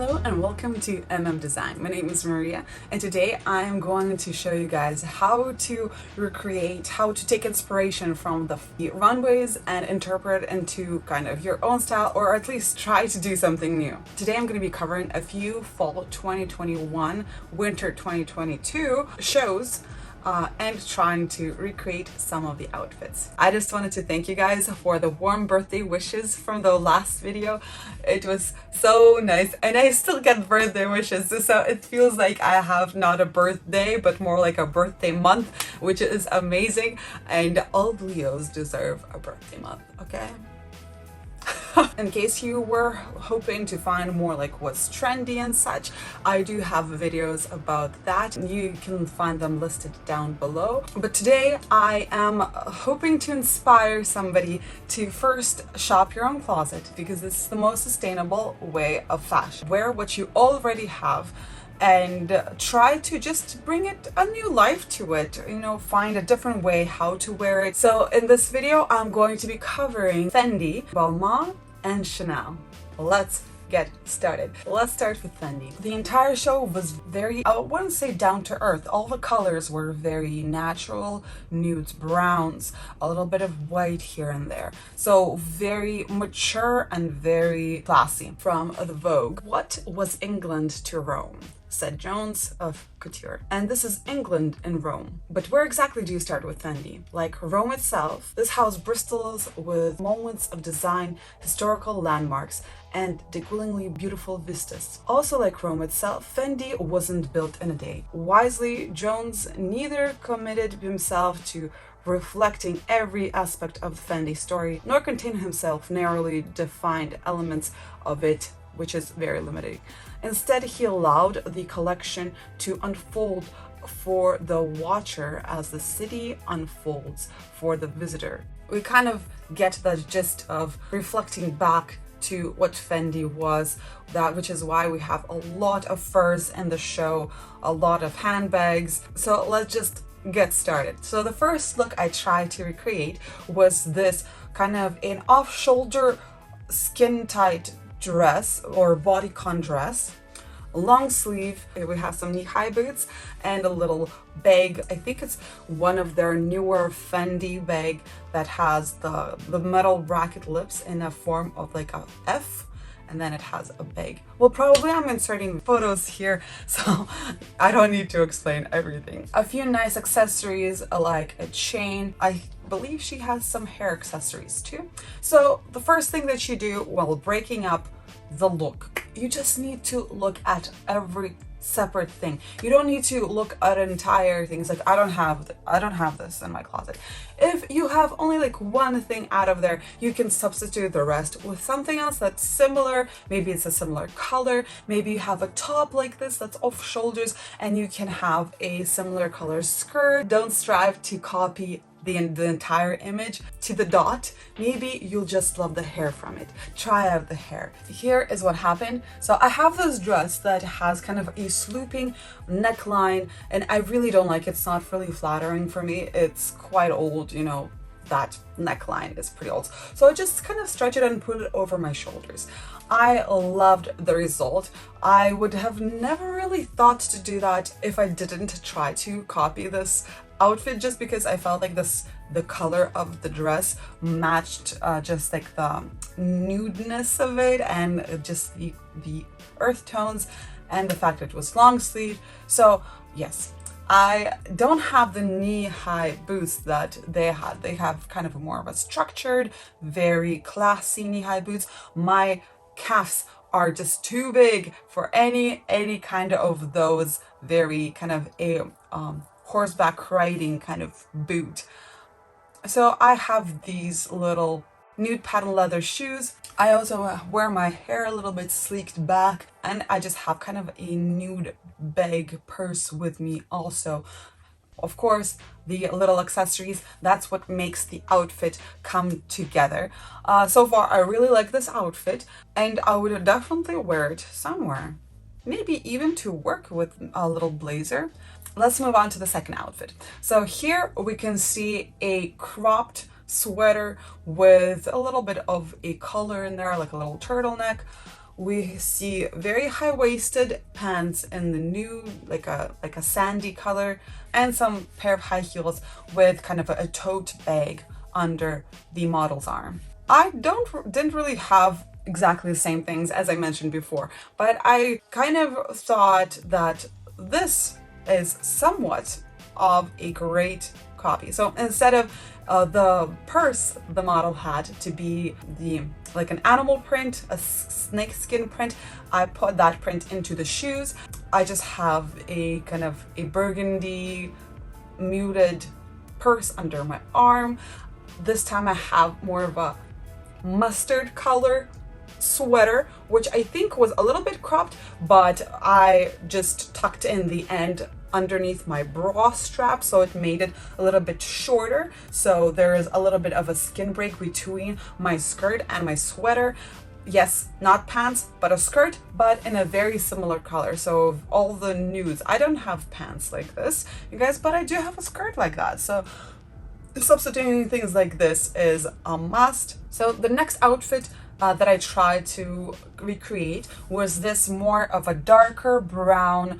Hello and welcome to Design. My name is Maria and today I am going to show you guys how to recreate, how to take inspiration from the runways and interpret it into kind of your own style, or at least try to do something new. Today I'm going to be covering a few fall 2021, winter 2022 shows and trying to recreate some of the outfits. I just wanted to thank you guys for the warm birthday wishes from the last video. It was so nice and I still get birthday wishes, so it feels like I have not a birthday but more like a birthday month, which is amazing, and all Leos deserve a birthday month, okay? In case you were hoping to find more like what's trendy and such, I do have videos about that. You can find them listed down below. But today I am hoping to inspire somebody to first shop your own closet, because this is the most sustainable way of fashion. Wear what you already have and try to just bring it a new life to it, you know, find a different way how to wear it. So in this video I'm going to be covering Fendi, Balmain and Chanel. Let's get started. Let's start with Fendi. The entire show was very, I wouldn't say down to earth. All the colors were very natural, nudes, browns, a little bit of white here and there. So very mature and very classy. From the Vogue, what was England to Rome? Said Jones of Couture. And this is England in Rome. But where exactly do you start with Fendi? Like Rome itself, this house bristles with moments of design, historical landmarks, and degouliningly beautiful vistas. Also like Rome itself, Fendi wasn't built in a day. Wisely, Jones neither committed himself to reflecting every aspect of the Fendi story, nor contained himself narrowly defined elements of it, which is very limiting. Instead, he allowed the collection to unfold for the watcher as the city unfolds for the visitor. We kind of get the gist of reflecting back to what Fendi was, which is why we have a lot of furs in the show, a lot of handbags. So let's just get started. So the first look I tried to recreate was this kind of an off-shoulder skin-tight dress or bodycon dress, long sleeve. We have some knee-high boots and a little bag. I think it's one of their newer Fendi bag that has the metal bracket lips in a form of like a F, and then it has a bag. Well, probably I'm inserting photos here, so I don't need to explain everything. A few nice accessories like a chain. I believe she has some hair accessories too. So the first thing that you do while breaking up the look, you just need to look at every separate thing. You don't need to look at entire things. Like I don't have this in my closet. If you have only like one thing out of there, you can substitute the rest with something else that's similar. Maybe it's a similar color. Maybe you have a top like this that's off shoulders and you can have a similar color skirt. Don't strive to copy the entire image to the dot. Maybe you'll just love the hair from it. Try out the hair. Here is what happened. So I have this dress that has kind of a swooping neckline and I really don't like it. It's not really flattering for me. It's quite old, you know, that neckline is pretty old. So I just kind of stretch it and put it over my shoulders. I loved the result. I would have never really thought to do that if I didn't try to copy this outfit, just because I felt like the color of the dress matched just like the nudeness of it and just the earth tones and the fact that it was long sleeve. So yes, I don't have the knee-high boots that they had. They have kind of more of a structured, very classy knee-high boots. My calves are just too big for any kind of those very kind of a horseback riding kind of boot. So I have these little nude patent leather shoes. I also wear my hair a little bit sleeked back, and I just have kind of a nude bag purse with me also. Of course, the little accessories, that's what makes the outfit come together. So far, I really like this outfit and I would definitely wear it somewhere. Maybe even to work with a little blazer. Let's move on to the second outfit. So here we can see a cropped sweater with a little bit of a color in there, like a little turtleneck, we see very high-waisted pants in the new, like a sandy color, and some pair of high heels with kind of a tote bag under the model's arm. I didn't really have exactly the same things as I mentioned before, but I kind of thought that this is somewhat of a great copy. So instead of the purse the model had to be like an animal print, a snake skin print, I put that print into the shoes. I just have a kind of a burgundy muted purse under my arm. This time I have more of a mustard color sweater, which I think was a little bit cropped, but I just tucked in the end underneath my bra strap, so it made it a little bit shorter. So there is a little bit of a skin break between my skirt and my sweater. Yes, not pants, but a skirt, but in a very similar color. So all the nudes, I don't have pants like this, you guys, but I do have a skirt like that. So substituting things like this is a must. So the next outfit that I tried to recreate was this more of a darker brown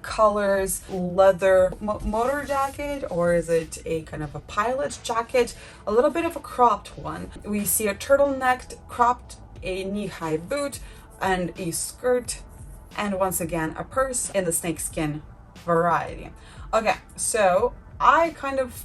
colors leather motor jacket, or is it a kind of a pilot jacket, a little bit of a cropped one. We see a turtleneck cropped, a knee-high boot, and a skirt, and once again a purse in the snakeskin variety. Okay, so I kind of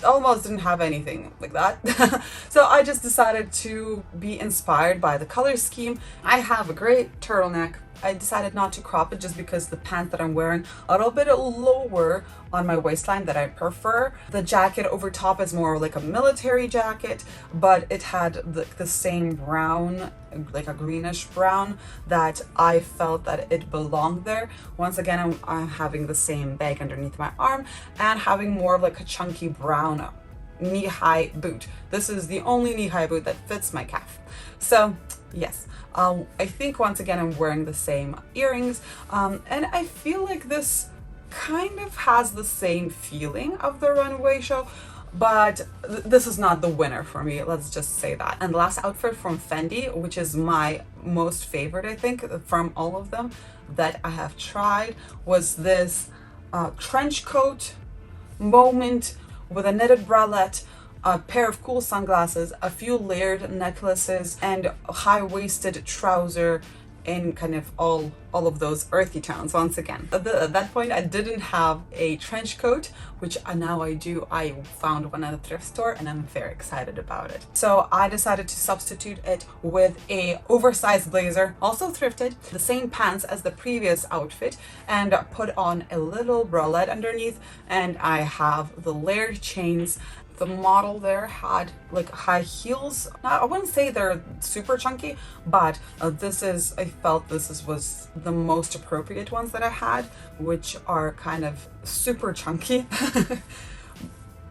almost didn't have anything like that. So I just decided to be inspired by the color scheme. I have a great turtleneck. I decided not to crop it just because the pants that I'm wearing are a little bit lower on my waistline that I prefer. The jacket over top is more like a military jacket, but it had the same brown, like a greenish brown, that I felt that it belonged there. Once again, I'm having the same bag underneath my arm and having more of like a chunky brown knee-high boot. This is the only knee-high boot that fits my calf. So yes, I think once again I'm wearing the same earrings, and I feel like this kind of has the same feeling of the runway show, but this is not the winner for me, let's just say that. And the last outfit from Fendi, which is my most favorite, I think, from all of them that I have tried, was this trench coat moment with a knitted bralette, a pair of cool sunglasses, a few layered necklaces, and a high-waisted trouser in kind of all of those earthy tones. Once again, at that point I didn't have a trench coat, which now I do. I found one at a thrift store and I'm very excited about it. So I decided to substitute it with a oversized blazer, also thrifted, the same pants as the previous outfit, and put on a little bralette underneath, and I have the layered chains. The model there had like high heels. Now, I wouldn't say they're super chunky, but I felt this was the most appropriate ones that I had, which are kind of super chunky.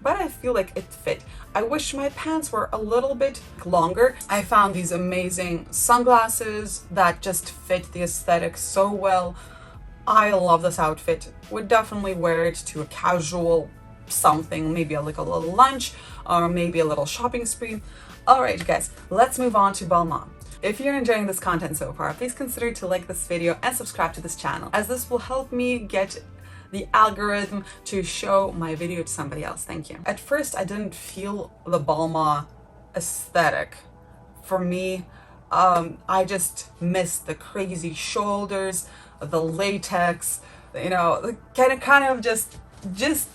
But I feel like it fit. I wish my pants were a little bit longer. I found these amazing sunglasses that just fit the aesthetic so well. I love this outfit. Would definitely wear it to a casual something, maybe like a little lunch or maybe a little shopping spree. All right, guys, let's move on to Balmain. If you're enjoying this content so far, please consider to like this video and subscribe to this channel, as this will help me get the algorithm to show my video to somebody else. Thank you. At first, I didn't feel the Balmain aesthetic. For me, I just missed the crazy shoulders, the latex, you know, kind of just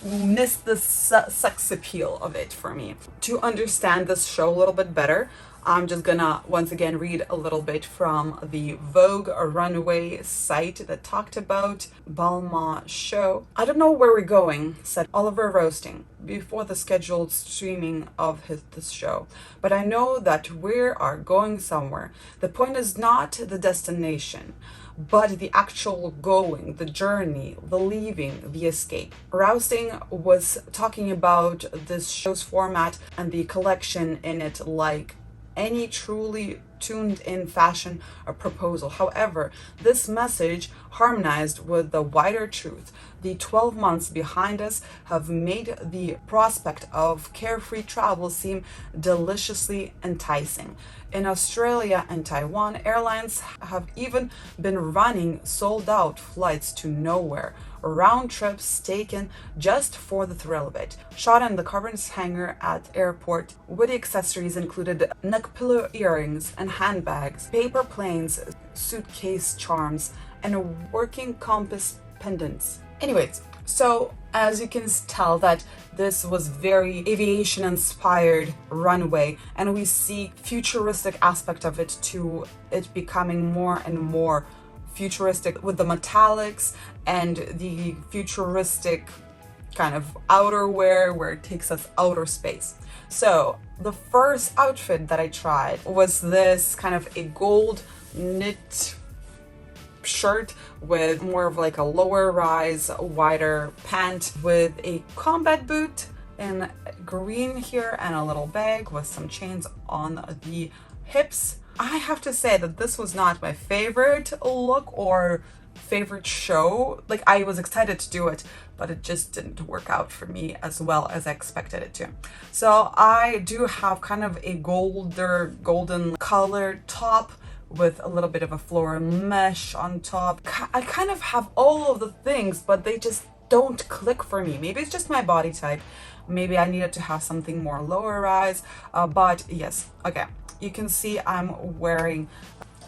missed the sex appeal of it for me. To understand this show a little bit better, I'm just gonna once again read a little bit from the Vogue Runway site that talked about Balmain show. "I don't know where we're going," said Oliver Roasting before the scheduled streaming of this show, "but I know that we are going somewhere. The point is not the destination, but the actual going, the journey, the leaving, the escape." Rousting was talking about this show's format and the collection in it like any truly tuned in fashion proposal. However, this message harmonized with the wider truth. The 12 months behind us have made the prospect of carefree travel seem deliciously enticing. In Australia and Taiwan, airlines have even been running sold-out flights to nowhere, round trips taken just for the thrill of it. Shot in the Carbons hangar at airport, witty accessories included neck pillow earrings and handbags, paper planes, suitcase charms, and working compass pendants. Anyways, so as you can tell that this was very aviation inspired runway, and we see futuristic aspect of it to it becoming more and more futuristic with the metallics and the futuristic kind of outerwear where it takes us outer space. So the first outfit that I tried was this kind of a gold knit shirt with more of like a lower rise, wider pant with a combat boot in green here and a little bag with some chains on the hips. I have to say that this was not my favorite look or favorite show. Like, I was excited to do it, but it just didn't work out for me as well as I expected it to. So I do have kind of a golden colored top with a little bit of a floral mesh on top. I kind of have all of the things, but they just don't click for me. Maybe it's just my body type. Maybe I needed to have something more lower rise, but yes, okay. You can see I'm wearing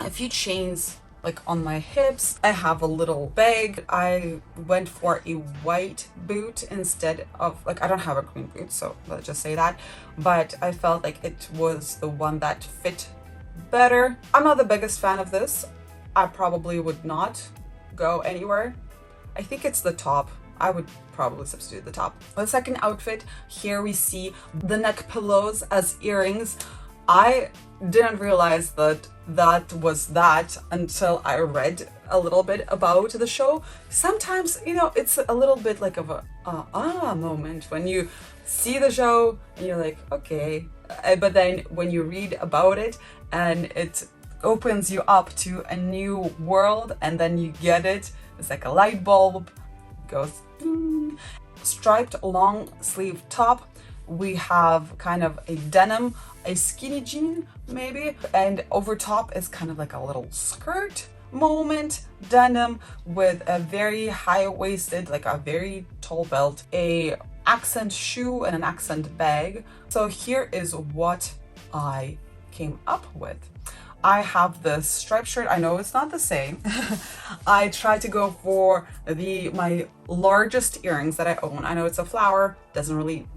a few chains like on my hips. I have a little bag. I went for a white boot instead of, like, I don't have a green boot, so let's just say that, but I felt like it was the one that fit better. I'm not the biggest fan of this. I probably would not go anywhere. I think it's the top. I would probably substitute the top. The second outfit, here we see the neck pillows as earrings. I didn't realize that that was that until I read a little bit about the show. Sometimes, you know, it's a little bit like of a moment when you see the show and you're like, okay. But then when you read about it and it opens you up to a new world and then you get it, it's like a light bulb goes ding. Striped long sleeve top. We have kind of a denim, a skinny jean maybe, and over top is kind of like a little skirt moment, denim with a very high-waisted, like a very tall belt, a accent shoe and an accent bag. So here is what I came up with. I have this striped shirt. I know it's not the same. I tried to go for my largest earrings that I own. I know it's a flower, doesn't really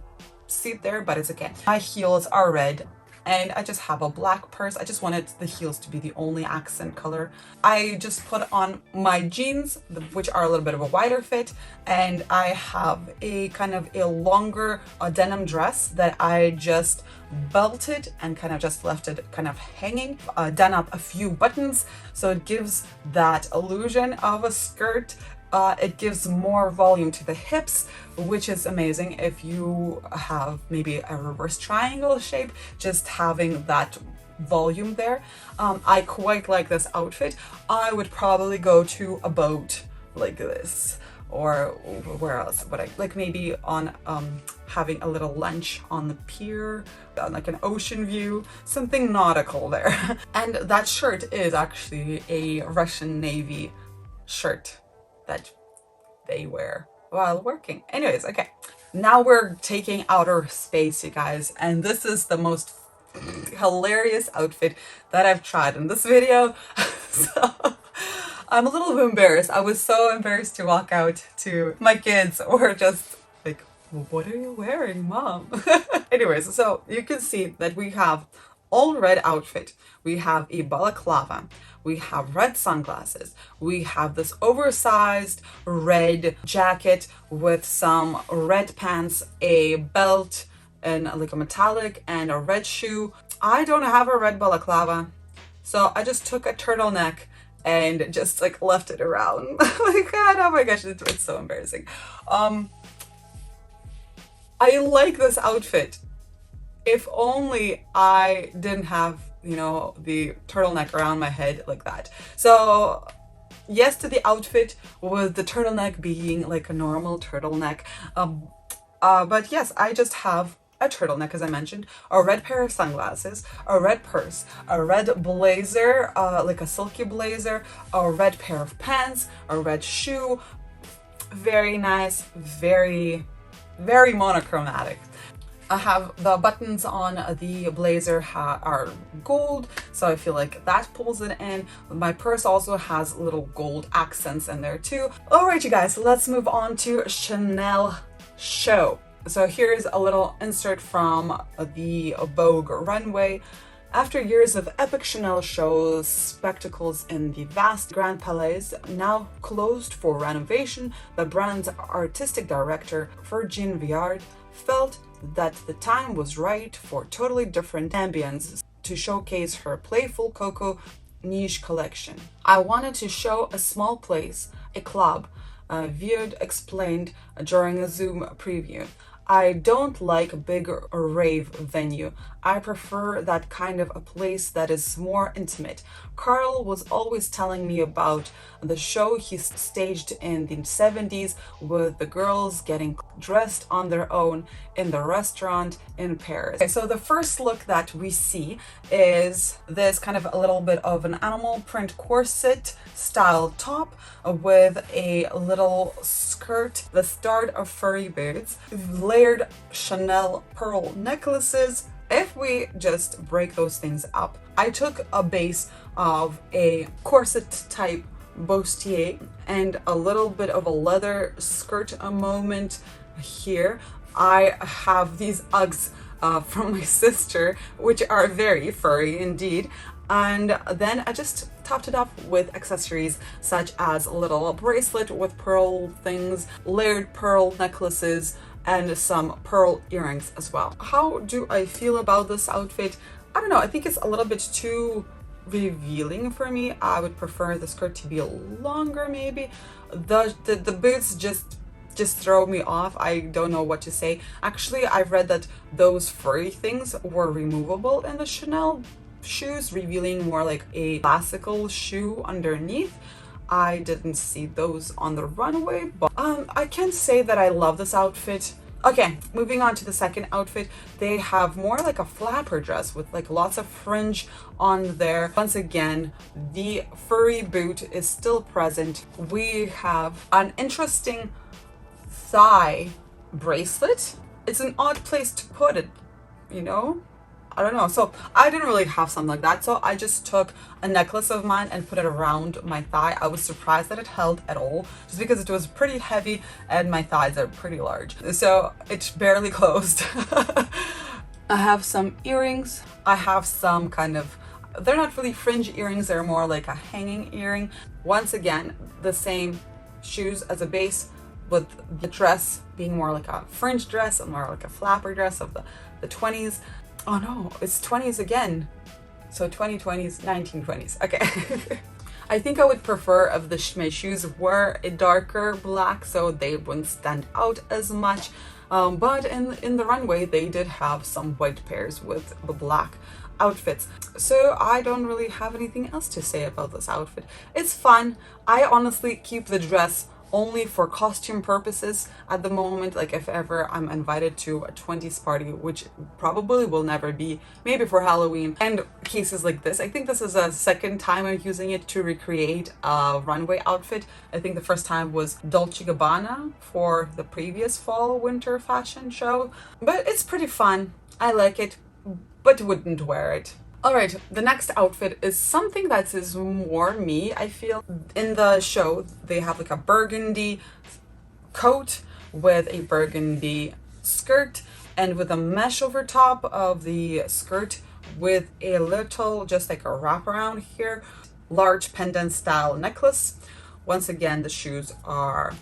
sit there, but it's okay. My heels are red and I just have a black purse. I just wanted the heels to be the only accent color. I just put on my jeans, which are a little bit of a wider fit, and I have a kind of a longer denim dress that I just belted and kind of just left it kind of hanging, done up a few buttons so it gives that illusion of a skirt. It gives more volume to the hips, which is amazing if you have maybe a reverse triangle shape, just having that volume there. I quite like this outfit. I would probably go to a boat like this, or where else would I, like maybe on having a little lunch on the pier, like an ocean view, something nautical there. And that shirt is actually a Russian Navy shirt that they wear while working. Anyways, okay. Now we're taking outer space, you guys, and this is the most hilarious outfit that I've tried in this video. So I'm a little bit embarrassed. I was so embarrassed to walk out to my kids or just like, well, what are you wearing, mom? Anyways, so you can see that we have all red outfit. We have a balaclava. We have red sunglasses. We have this oversized red jacket with some red pants, a belt, and like a metallic, and a red shoe. I don't have a red balaclava, so I just took a turtleneck and just like left it around. Like, God, oh my gosh, it's so embarrassing. I like this outfit. If only I didn't have, you know, the turtleneck around my head like that. So yes to the outfit, with the turtleneck being like a normal turtleneck. But yes, I just have a turtleneck, as I mentioned, a red pair of sunglasses, a red purse, a red blazer, like a silky blazer, a red pair of pants, a red shoe. Very nice, very monochromatic. I have the buttons on the blazer are gold, so I feel like that pulls it in. My purse also has little gold accents in there too. Alright you guys, let's move on to Chanel show. So here's a little insert from the Vogue Runway. After years of epic Chanel shows, spectacles in the vast Grand Palais, now closed for renovation, the brand's artistic director, Virgin Viard, felt that the time was right for totally different ambience to showcase her playful Coco niche collection. I wanted to show a small place, a club, Viard explained during a Zoom preview. I don't like a big rave venue. I prefer that kind of a place that is more intimate. Carl was always telling me about the show he staged in the 70s with the girls getting dressed on their own in the restaurant in Paris. Okay, so the first look that we see is this kind of a little bit of an animal print corset style top with a little skirt, the start of furry boots, layered Chanel pearl necklaces. If we just break those things up, I took a base of a corset type bustier and a little bit of a leather skirt a moment here. I have these Uggs from my sister, which are very furry indeed. And then I just topped it up with accessories such as a little bracelet with pearl things, layered pearl necklaces, and some pearl earrings as well. How do I feel about this outfit? I don't know, I think it's a little bit too revealing for me. I would prefer the skirt to be longer maybe. The boots just throw me off. I don't know what to say. Actually, I've read that those furry things were removable in the Chanel shoes, revealing more like a classical shoe underneath. I didn't see those on the runway, but I can't say that I love this outfit. Okay, moving on to the second outfit. They have more like a flapper dress with like lots of fringe on there. Once again, the furry boot is still present. We have an interesting thigh bracelet. It's an odd place to put it, you know? I don't know. So I didn't really have something like that. So I just took a necklace of mine and put it around my thigh. I was surprised that it held at all, just because it was pretty heavy and my thighs are pretty large. So it barely closed. I have some earrings. I have some kind of, they're not really fringe earrings. They're more like a hanging earring. Once again, the same shoes as a base, with the dress being more like a fringe dress and more like a flapper dress of the 20s. Oh no, it's 20s again. So 2020s, 1920s. Okay. I think I would prefer if my shoes were a darker black so they wouldn't stand out as much. But in the runway, they did have some white pairs with the black outfits. So I don't really have anything else to say about this outfit. It's fun. I honestly keep the dress only for costume purposes at the moment. Like if ever I'm invited to a 20s party, which probably will never be, maybe for Halloween and cases like this. I think this is a second time I'm using it to recreate a runway outfit. I think the first time was Dolce & Gabbana for the previous fall winter fashion show, but it's pretty fun. I like it, but wouldn't wear it. Alright, the next outfit is something that is more me, I feel. In the show, they have like a burgundy coat with a burgundy skirt and with a mesh over top of the skirt with a little, just like a wraparound here, large pendant style necklace. Once again, the shoes are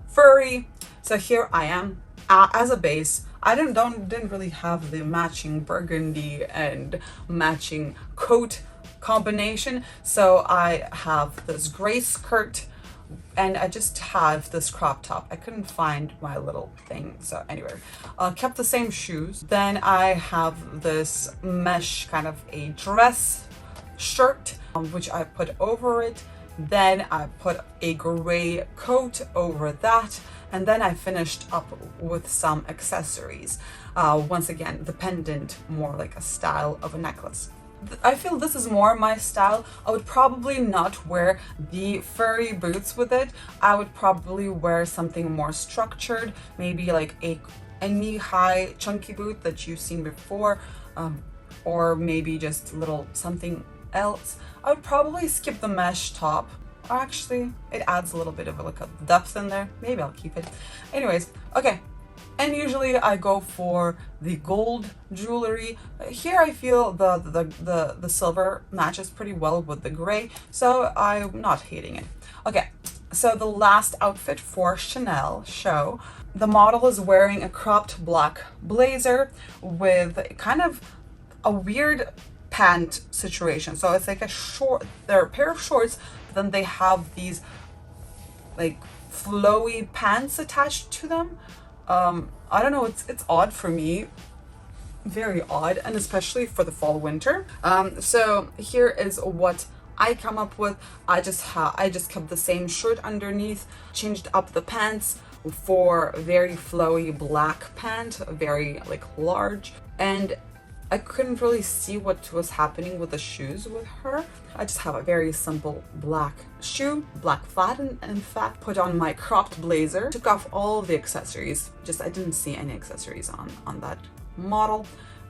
furry. So here I am as a base. I didn't really have the matching burgundy and matching coat combination, so I have this gray skirt and I just have this crop top. I couldn't find my little thing, so anyway, kept the same shoes. Then I have this mesh kind of a dress shirt, which I put over it. Then I put a gray coat over that, and then I finished up with some accessories. Once again, the pendant, more like a style of a necklace. I feel this is more my style. I would probably not wear the furry boots with it. I would probably wear something more structured, maybe like a knee-high chunky boot that you've seen before, or maybe just a little something else. I would probably skip the mesh top. Actually, it adds a little bit of like a depth in there. Maybe I'll keep it. Anyways, okay. And usually I go for the gold jewelry. Here I feel the silver matches pretty well with the gray, so I'm not hating it. Okay, so the last outfit for Chanel show, the model is wearing a cropped black blazer with kind of a weird pant situation. So it's like they're a pair of shorts, but then they have these like flowy pants attached to them. I don't know, it's odd for me, very odd, and especially for the fall winter. So here is what I come up with. I just kept the same shirt underneath, changed up the pants for very flowy black pant, very like large, and I couldn't really see what was happening with the shoes with her. I just have a very simple black shoe, black flat, and in fact put on my cropped blazer, took off all of the accessories. I didn't see any accessories on that model.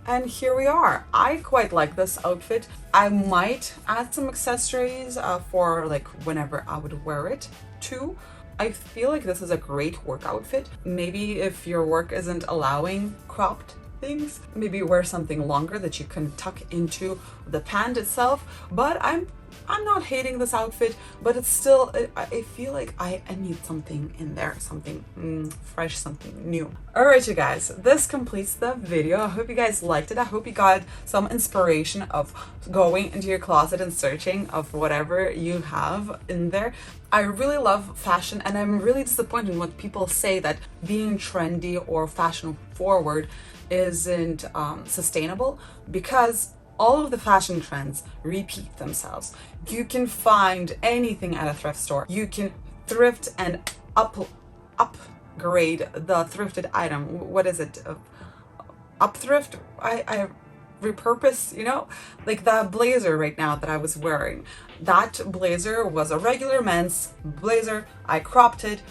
And here we are. I quite like this outfit. I might add some accessories for like whenever I would wear it too. I feel like this is a great work outfit. Maybe if your work isn't allowing cropped things, maybe wear something longer that you can tuck into the pant itself. But I'm not hating this outfit, but it's still, I feel like I need something in there, something fresh, something new. All right, you guys, this completes the video. I hope you guys liked it. I hope you got some inspiration of going into your closet and searching of whatever you have in there. I really love fashion, and I'm really disappointed when people say that being trendy or fashion forward isn't sustainable, because all of the fashion trends repeat themselves. You can find anything at a thrift store. You can thrift and upgrade the thrifted item. What is it? Upthrift? I repurpose, you know? Like the blazer right now that I was wearing. That blazer was a regular men's blazer. I cropped it.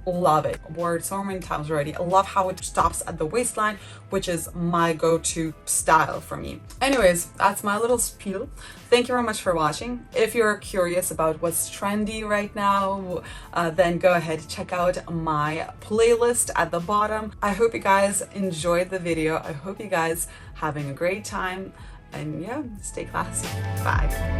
Love it. Wore it so many times already. I love how it stops at the waistline, which is my go-to style for me. Anyways, that's my little spiel. Thank you very much for watching. If you're curious about what's trendy right now, then go ahead, check out my playlist at the bottom. I hope you guys enjoyed the video. I hope you guys having a great time, and yeah, stay classy. Bye.